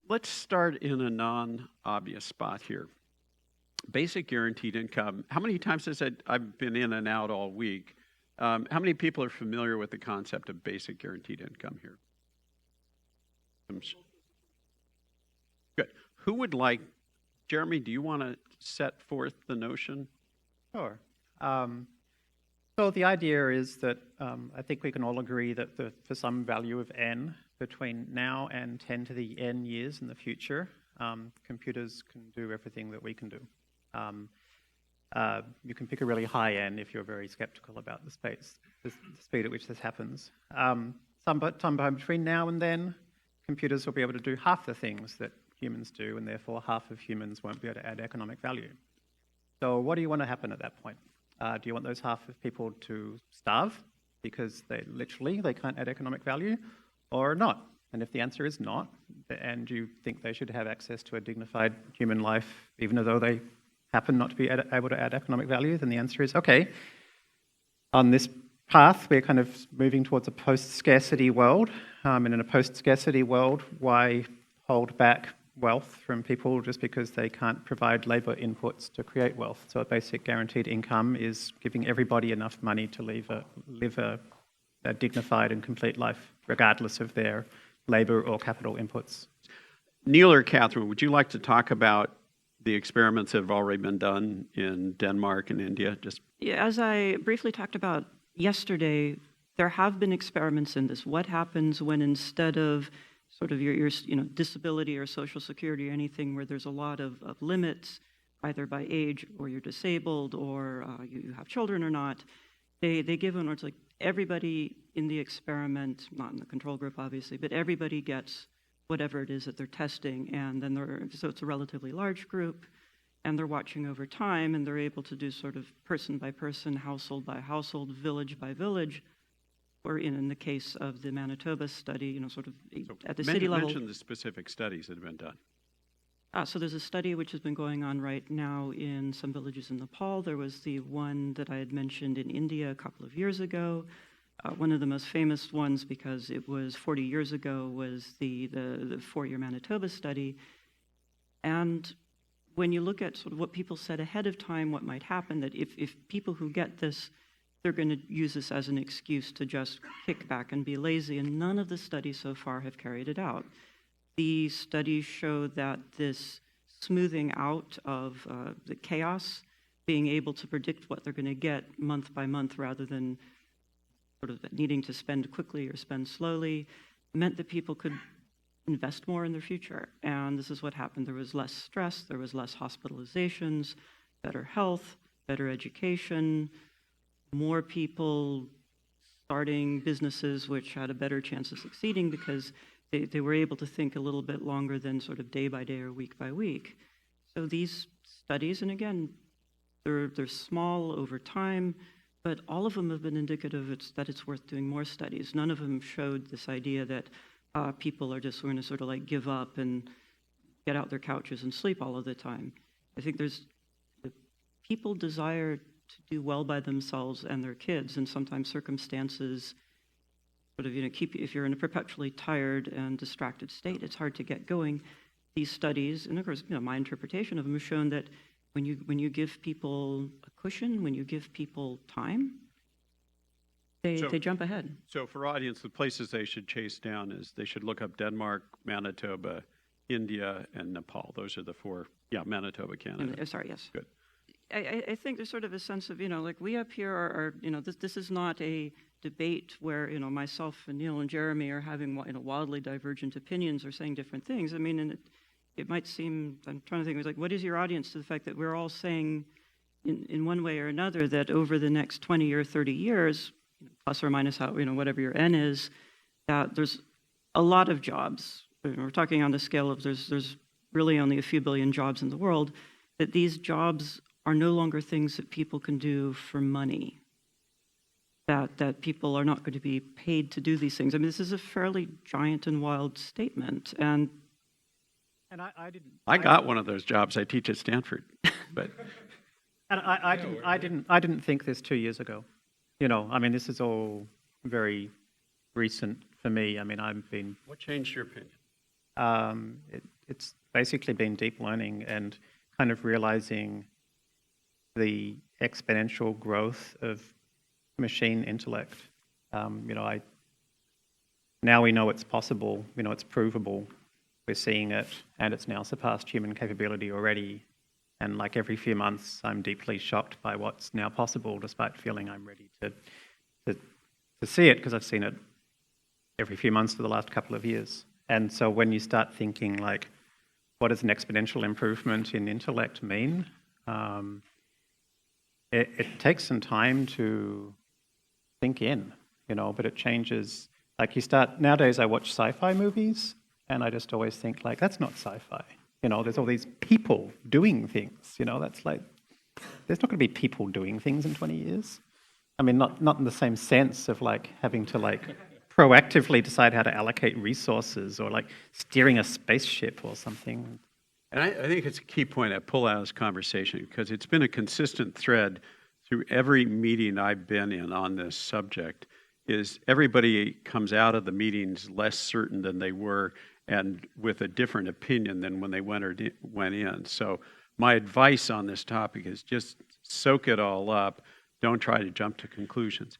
Let's start in a non-obvious spot here. Basic guaranteed income. How many times has it, I've been in and out all week. How many people are familiar with the concept of basic guaranteed income here? Good. Who would like, Jeremy, do you want to set forth the notion? Sure. So the idea is that I think we can all agree that for some value of n between now and 10 to the n years in the future, computers can do everything that we can do. You can pick a really high n if you're very skeptical about the speed at which this happens. Sometime between now and then, computers will be able to do half the things that humans do, and therefore half of humans won't be able to add economic value. So what do you want to happen at that point? Do you want those half of people to starve because they can't add economic value, or not? And if the answer is not, and you think they should have access to a dignified human life, even though they happen not to be able to add economic value, then the answer is, okay, on this path, we're kind of moving towards a post-scarcity world. And in a post-scarcity world, why hold back wealth from people just because they can't provide labour inputs to create wealth? So a basic guaranteed income is giving everybody enough money to live a dignified and complete life, regardless of their labour or capital inputs. Neil or Catherine, would you like to talk about the experiments that have already been done in Denmark and India? Yeah, as I briefly talked about yesterday, there have been experiments in this. What happens when instead of sort of your disability or social security or anything where there's a lot of limits, either by age or you're disabled or you have children or not, they give an, it's like everybody in the experiment, not in the control group obviously, but everybody gets whatever it is that they're testing, and then so it's a relatively large group, and they're watching over time, and they're able to do sort of person by person, household by household, village by village, or in the case of the Manitoba study, sort of at the city level. Mention the specific studies that have been done. So there's a study which has been going on right now in some villages in Nepal. There was the one that I had mentioned in India a couple of years ago. One of the most famous ones, because it was 40 years ago, was the 4-year Manitoba study. And when you look at sort of what people said ahead of time, what might happen, that if people who get this, they're going to use this as an excuse to just kick back and be lazy, and none of the studies so far have carried it out. The studies show that this smoothing out of the chaos, being able to predict what they're going to get month by month rather than sort of needing to spend quickly or spend slowly, meant that people could invest more in their future. And this is what happened. There was less stress, there was less hospitalizations, better health, better education, more people starting businesses which had a better chance of succeeding because they were able to think a little bit longer than sort of day by day or week by week. So these studies, and again, they're small over time, but all of them have been indicative that it's worth doing more studies. None of them showed this idea that people are just going to sort of like give up and get out their couches and sleep all of the time. I think people desire to do well by themselves and their kids, and sometimes circumstances sort of if you're in a perpetually tired and distracted state, it's hard to get going. These studies, and of course, my interpretation of them has shown that when you give people a cushion, when you give people time, they jump ahead. So for audience, the places they should chase down is they should look up Denmark, Manitoba, India, and Nepal. Those are the 4. Yeah, Manitoba, Canada. Sorry, yes. Good. I think there's sort of a sense of, like we up here are this is not a debate where, myself and Neil and Jeremy are having, wildly divergent opinions or saying different things. I mean, and it might seem, I'm trying to think, it was like, what is your audience to the fact that we're all saying in one way or another that over the next 20 or 30 years, plus or minus how, whatever your N is, that there's a lot of jobs. We're talking on the scale of there's really only a few billion jobs in the world, that these jobs are no longer things that people can do for money, that people are not going to be paid to do these things. I mean, this is a fairly giant and wild statement. And I got one of those jobs. I teach at Stanford, but and I didn't think this 2 years ago. I mean, this is all very recent for me. I mean, I've been. What changed your opinion? It's basically been deep learning and kind of realizing the exponential growth of machine intellect. Now we know it's possible, we know it's provable, we're seeing it, and it's now surpassed human capability already. And like every few months, I'm deeply shocked by what's now possible, despite feeling I'm ready to see it, because I've seen it every few months for the last couple of years. And so when you start thinking like, what does an exponential improvement in intellect mean? It takes some time to sink in, but it changes. Like nowadays I watch sci-fi movies and I just always think like, that's not sci-fi. There's all these people doing things, that's like, there's not going to be people doing things in 20 years. I mean, not in the same sense of like having to like proactively decide how to allocate resources or like steering a spaceship or something. And I think it's a key point I pull out of this conversation because it's been a consistent thread through every meeting I've been in on this subject is everybody comes out of the meetings less certain than they were and with a different opinion than when they went in. So my advice on this topic is just soak it all up. Don't try to jump to conclusions.